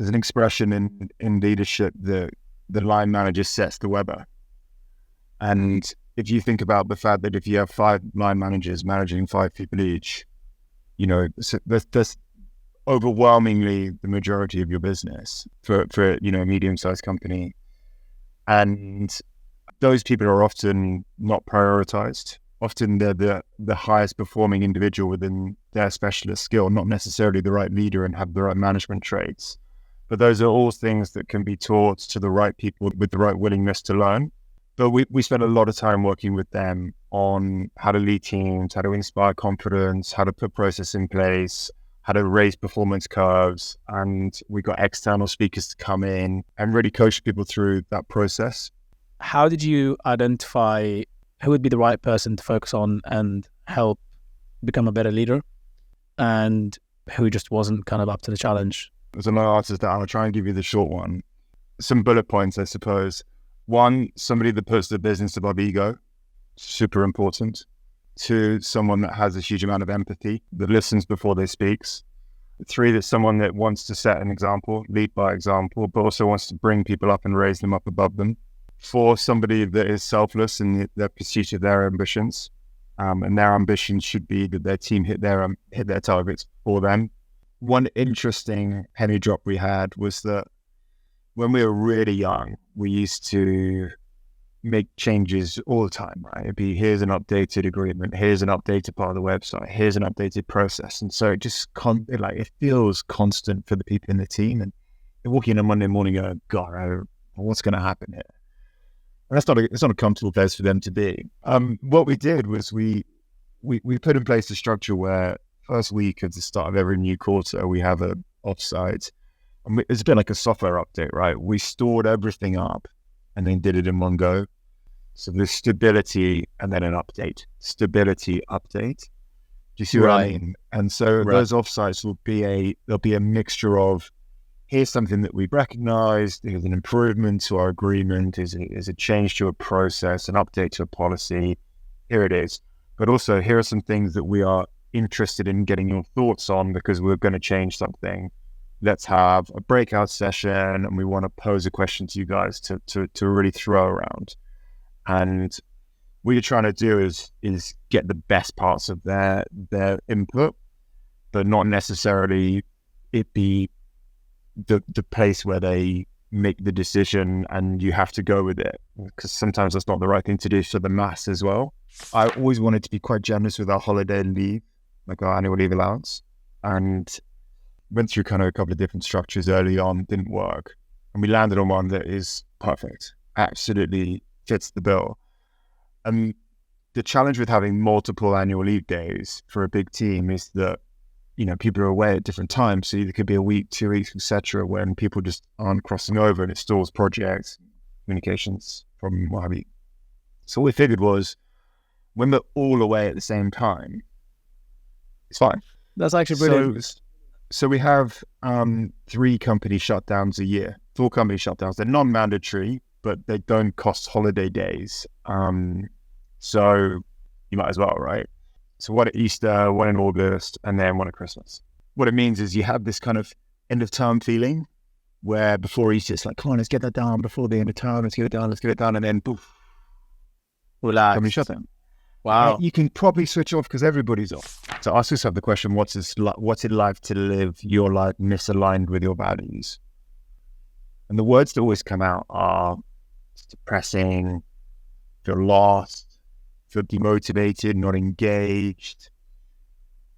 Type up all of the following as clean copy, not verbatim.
There's an expression in leadership that the line manager sets the weather. And if you think about the fact that if you have 5 line managers managing 5 people each, that's overwhelmingly the majority of your business for a medium-sized company. And those people are often not prioritized. Often they're the highest performing individual within their specialist skill, not necessarily the right leader and have the right management traits. But those are all things that can be taught to the right people with the right willingness to learn. But we spend a lot of time working with them on how to lead teams, how to inspire confidence, how to put process in place, how to raise performance curves. And we got external speakers to come in and really coach people through that process. How did you identify who would be the right person to focus on and help become a better leader, and who just wasn't kind of up to the challenge? There's a lot of answers that I'll try and give you the short one. Some bullet points, I suppose. 1, somebody that puts the business above ego, super important. 2, someone that has a huge amount of empathy, that listens before they speaks. 3, that's someone that wants to set an example, lead by example, but also wants to bring people up and raise them up above them. 4, somebody that is selfless in their pursuit of their ambitions, and their ambitions should be that their team hit their targets for them. One interesting penny drop we had was that when we were really young, we used to make changes all the time, right? It'd be, here's an updated agreement, here's an updated part of the website, here's an updated process. And so it just it feels constant for the people in the team. And they're walking in on Monday morning going, God, what's going to happen here? And it's not a comfortable place for them to be. What we did was we put in place a structure where first week at the start of every new quarter, we have a offsite. And it's been like a software update, right? We stored everything up and then did it in one go. So there's stability and then an update. Stability, update. Do you see what I mean? And so those offsites there'll be a mixture of, here's something that we've recognized, here's an improvement to our agreement, is a change to a process, an update to a policy, here it is. But also, here are some things that we are interested in getting your thoughts on because we're going to change something. Let's have a breakout session and we want to pose a question to you guys to really throw around. And what you're trying to do is get the best parts of their input, but not necessarily it be the place where they make the decision and you have to go with it, because sometimes that's not the right thing to do for the mass as well. I always wanted to be quite generous with our holiday leave, like our annual leave allowance, and went through kind of a couple of different structures early on, didn't work. And we landed on one that is perfect, absolutely fits the bill. And the challenge with having multiple annual leave days for a big team is that, people are away at different times. So there could be a week, 2 weeks, etc., when people just aren't crossing over and it stalls projects, communications, from what have you. So what we figured was, when we're all away at the same time, it's fine. That's actually brilliant. So we have 3 company shutdowns a year, 4 company shutdowns. They're non-mandatory, but they don't cost holiday days. So you might as well, right? So one at Easter, one in August, and then one at Christmas. What it means is you have this kind of end of term feeling where before Easter, it's like, come on, let's get that done before the end of term. Let's get it done. And then poof, relax. Company shutdown. Wow. You can probably switch off because everybody's off. So ask yourself the question, what's it like to live your life misaligned with your values? And the words that always come out are, it's depressing, feel lost, feel demotivated, not engaged.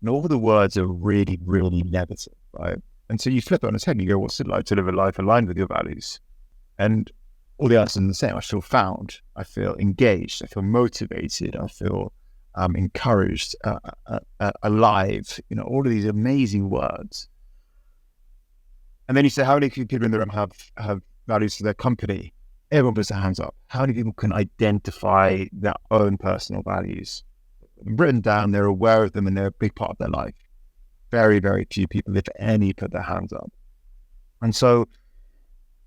And all the words are really, really negative, right? And so you flip it on its head and you go, what's it like to live a life aligned with your values? And all the answers are the same. I feel found, I feel engaged, I feel motivated, I feel encouraged, alive, all of these amazing words. And then you say, how many people in the room have values for their company? Everyone puts their hands up. How many people can identify their own personal values? Written down, they're aware of them and they're a big part of their life. Very, very few people, if any, put their hands up. And so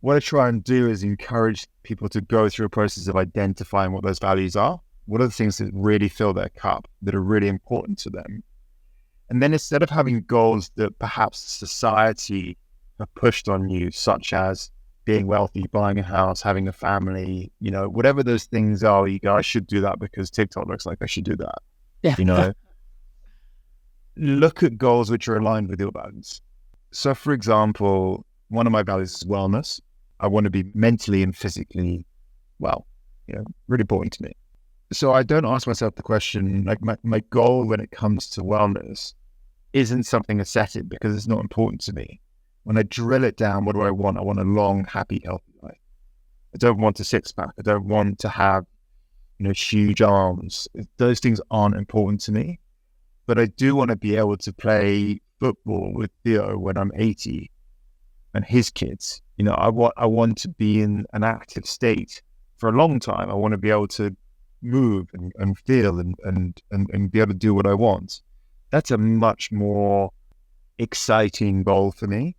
what I try and do is encourage people to go through a process of identifying what those values are. What are the things that really fill their cup, that are really important to them? And then instead of having goals that perhaps society are pushed on you, such as being wealthy, buying a house, having a family, whatever those things are, you go, I should do that because TikTok looks like I should do that. Yeah. Look at goals which are aligned with your values. So, for example, one of my values is wellness. I want to be mentally and physically well, really important to me. So I don't ask myself the question, like my goal when it comes to wellness isn't something ascetic because it's not important to me. When I drill it down, what do I want? I want a long, happy, healthy life. I don't want a six-pack. I don't want to have, huge arms. Those things aren't important to me. But I do want to be able to play football with Theo when I'm 80 and his kids. I want to be in an active state for a long time. I want to be able to move and feel and be able to do what I want. That's a much more exciting goal for me.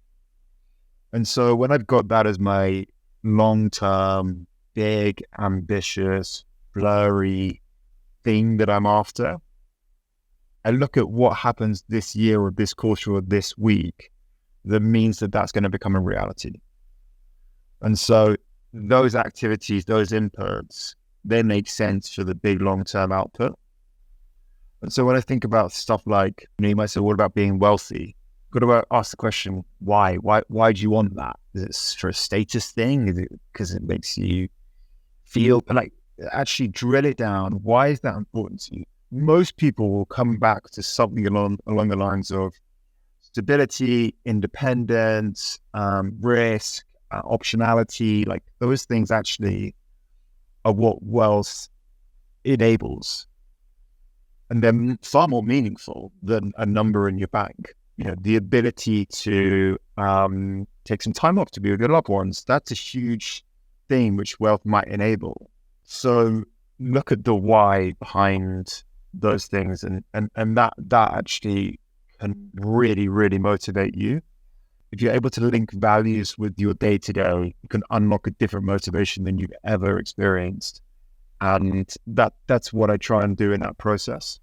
And so when I've got that as my long-term, big, ambitious, blurry thing that I'm after, I look at what happens this year or this quarter or this week that means that that's going to become a reality. And so those activities, those inputs, they make sense for the big long-term output. And so when I think about stuff like, you might say, what about being wealthy? Got to ask the question, why? Why do you want that? Is it for a status thing? Is it because it makes you feel like, actually drill it down? Why is that important to you? Most people will come back to something along the lines of stability, independence, risk, optionality. Like those things actually are what wealth enables. And they're far more meaningful than a number in your bank. The ability to take some time off to be with your loved ones, that's a huge thing which wealth might enable. So look at the why behind those things, and that actually can really, really motivate you. If you're able to link values with your day-to-day, you can unlock a different motivation than you've ever experienced. And that's what I try and do in that process.